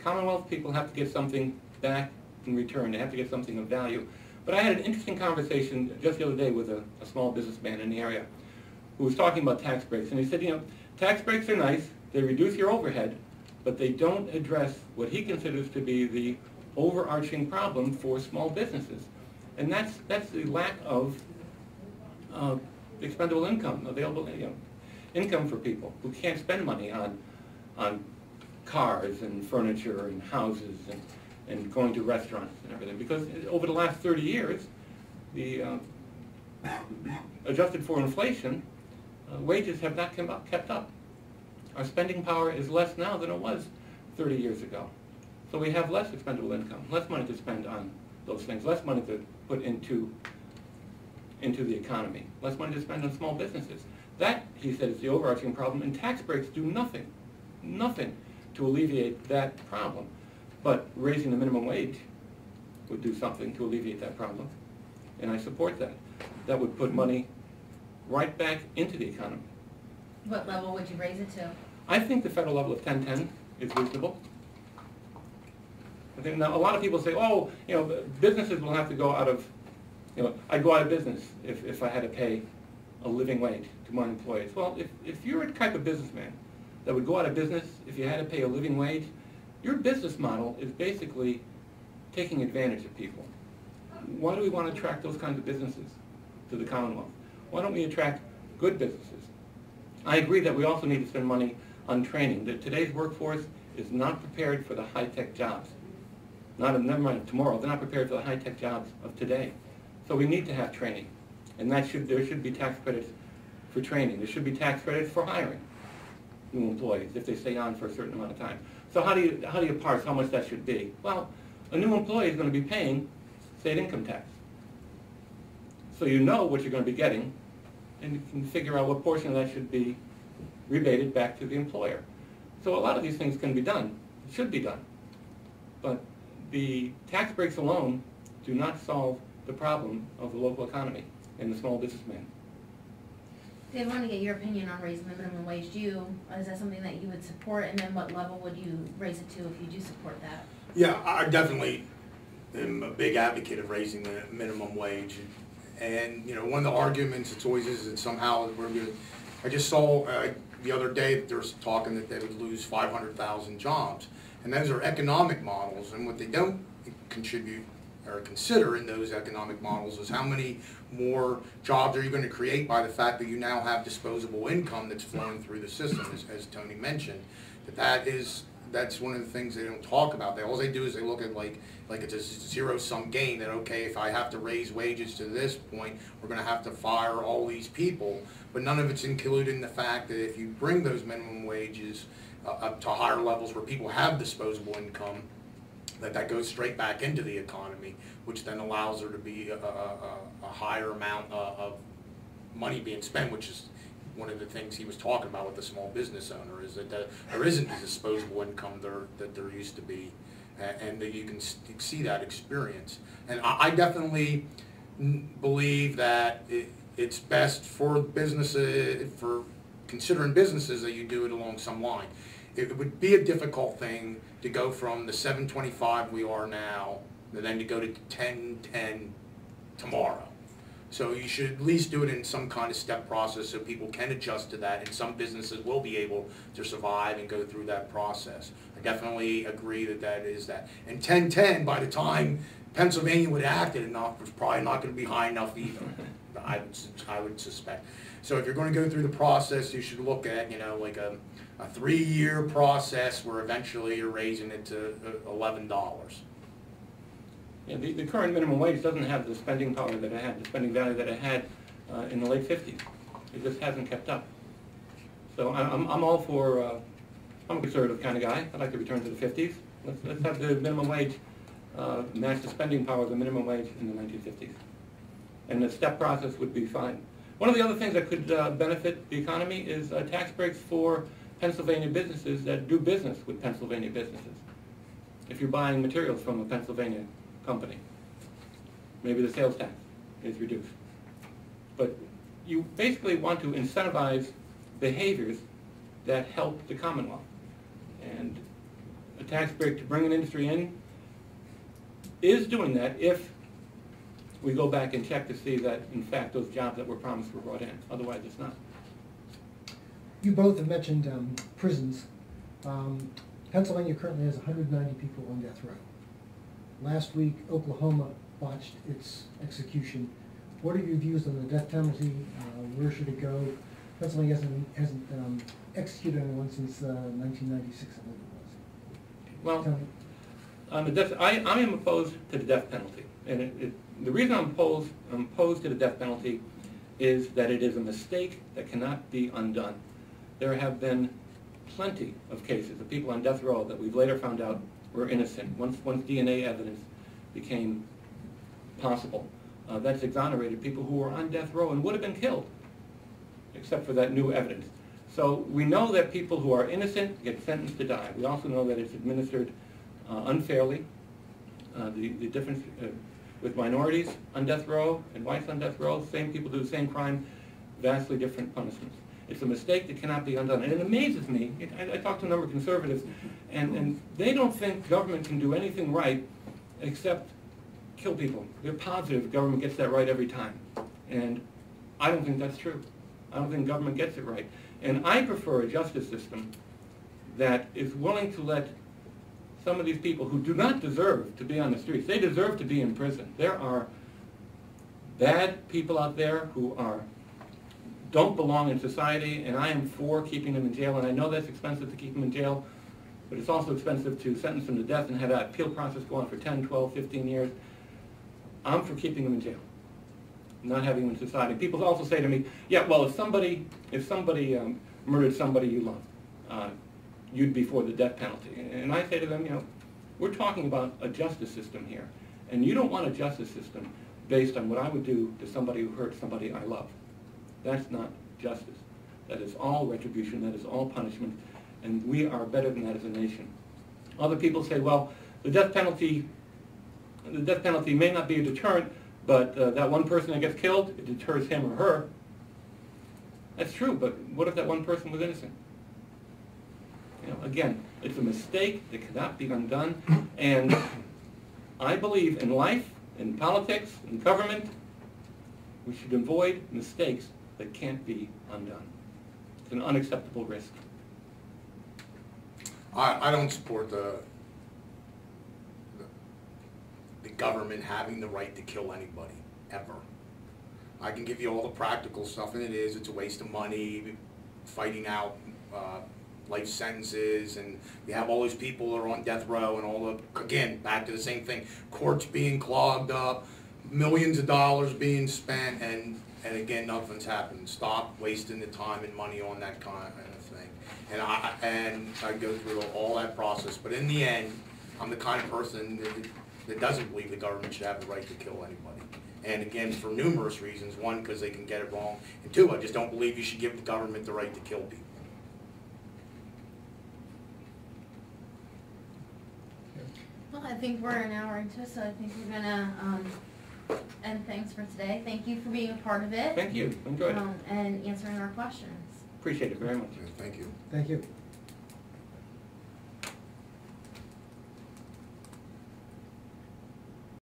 Commonwealth people have to get something back in return. They have to get something of value. But I had an interesting conversation just the other day with a small businessman in the area who was talking about tax breaks. And he said, tax breaks are nice. They reduce your overhead, but they don't address what he considers to be the overarching problem for small businesses. And that's the lack of expendable income, available income for people who can't spend money on cars and furniture and houses and going to restaurants and everything. Because over the last 30 years, the adjusted for inflation, wages have not kept up. Our spending power is less now than it was 30 years ago. So we have less expendable income, less money to spend on those things, less money to put into the economy, less money to spend on small businesses. That, he said, is the overarching problem, and tax breaks do nothing to alleviate that problem. But raising the minimum wage would do something to alleviate that problem, and I support that. That would put money right back into the economy. What level would you raise it to? I think the federal level of 1010 is reasonable. I think now a lot of people say, oh, businesses will have to go out of, I'd go out of business if I had to pay a living wage to my employees. Well, if you're a type of businessman that would go out of business if you had to pay a living wage, your business model is basically taking advantage of people. Why do we want to attract those kinds of businesses to the Commonwealth? Why don't we attract good businesses? I agree that we also need to spend money on training. That today's workforce is not prepared for the high-tech jobs. Never mind tomorrow, they're not prepared for the high-tech jobs of today. So we need to have training. And there should be tax credits for training. There should be tax credits for hiring new employees if they stay on for a certain amount of time. So how do you parse how much that should be? Well, a new employee is going to be paying state income tax. So you know what you're going to be getting, and you can figure out what portion of that should be rebated back to the employer. So a lot of these things can be done, should be done. But the tax breaks alone do not solve the problem of the local economy and the small businessman. Dave, I want to get your opinion on raising the minimum wage. Is that something that you would support, and then what level would you raise it to if you do support that? Yeah, I definitely am a big advocate of raising the minimum wage. And, one of the arguments it's always is that somehow we're going to, I just saw the other day that there's talking that they would lose 500,000 jobs. And those are economic models, and what they don't contribute or consider in those economic models is how many more jobs are you going to create by the fact that you now have disposable income that's flowing through the system, as Tony mentioned. That's one of the things they don't talk about. All they do is they look at like it's a zero-sum game, that okay, if I have to raise wages to this point, we're going to have to fire all these people. But none of it's included in the fact that if you bring those minimum wages up to higher levels where people have disposable income, that goes straight back into the economy, which then allows there to be a higher amount of money being spent, which is one of the things he was talking about with the small business owner, is that there isn't the disposable income that there used to be, and that you can see that experience. And I definitely believe that it's best for businesses, for considering businesses, that you do it along some line. It would be a difficult thing to go from the 725 we are now, and then to go to 1010 tomorrow. So you should at least do it in some kind of step process so people can adjust to that, and some businesses will be able to survive and go through that process. I definitely agree that that is that. And 1010, by the time Pennsylvania would have acted enough, was probably not going to be high enough either. I would suspect. So if you're going to go through the process, you should look at, you know, like a 3-year process where eventually you're raising it to $11. Yeah, the current minimum wage doesn't have the spending power that it had, the spending value that it had in the late 50s. It just hasn't kept up. So I'm all for, I'm a conservative kind of guy. I'd like to return to the 50s. Let's have the minimum wage match the spending power of the minimum wage in the 1950s. And the step process would be fine. One of the other things that could benefit the economy is tax breaks for Pennsylvania businesses that do business with Pennsylvania businesses. If you're buying materials from a Pennsylvania company, maybe the sales tax is reduced. But you basically want to incentivize behaviors that help the Commonwealth. And a tax break to bring an industry in is doing that if we go back and check to see that, in fact, those jobs that were promised were brought in. Otherwise, it's not. You both have mentioned prisons. Pennsylvania currently has 190 people on death row. Last week, Oklahoma botched its execution. What are your views on the death penalty? Where should it go? Pennsylvania hasn't executed anyone since 1996, I believe it was. Well, on the death, I am opposed to the death penalty. And the reason I'm opposed to the death penalty is that it is a mistake that cannot be undone. There have been plenty of cases of people on death row that we've later found out were innocent. Once DNA evidence became possible, that's exonerated people who were on death row and would have been killed, except for that new evidence. So we know that people who are innocent get sentenced to die. We also know that it's administered unfairly. The difference with minorities on death row and whites on death row, same people do the same crime, vastly different punishments. It's a mistake that cannot be undone. And it amazes me, I talked to a number of conservatives, and they don't think government can do anything right except kill people. They're positive government gets that right every time. And I don't think that's true. I don't think government gets it right. And I prefer a justice system that is willing to let some of these people who do not deserve to be on the streets, they deserve to be in prison. There are bad people out there who don't belong in society, and I am for keeping them in jail, and I know that's expensive to keep them in jail, but it's also expensive to sentence them to death and have that appeal process go on for 10, 12, 15 years. I'm for keeping them in jail, not having them in society. People also say to me, yeah, well, if somebody murdered somebody you love, you'd be for the death penalty. And I say to them, you know, we're talking about a justice system here, and you don't want a justice system based on what I would do to somebody who hurt somebody I love. That's not justice. That is all retribution, that is all punishment, and we are better than that as a nation. Other people say, well, the death penalty may not be a deterrent, but that one person that gets killed, it deters him or her. That's true, but what if that one person was innocent? You know, again, it's a mistake that cannot be undone, and I believe in life, in politics, in government, we should avoid mistakes that can't be undone. It's an unacceptable risk. I don't support the government having the right to kill anybody, ever. I can give you all the practical stuff, and it's a waste of money, fighting out life sentences, and you have all these people that are on death row, and all the, again, back to the same thing, courts being clogged up, millions of dollars being spent, and again, nothing's happened. Stop wasting the time and money on that kind of thing. And I go through all that process, but in the end, I'm the kind of person that doesn't believe the government should have the right to kill anybody. And again, for numerous reasons. One, because they can get it wrong, and two, I just don't believe you should give the government the right to kill people. Well, I think we're an hour into it, so I think we're gonna end things for today. Thank you for being a part of it. Thank you. Enjoyed it. And answering our questions. Appreciate it very much. Thank you. Thank you.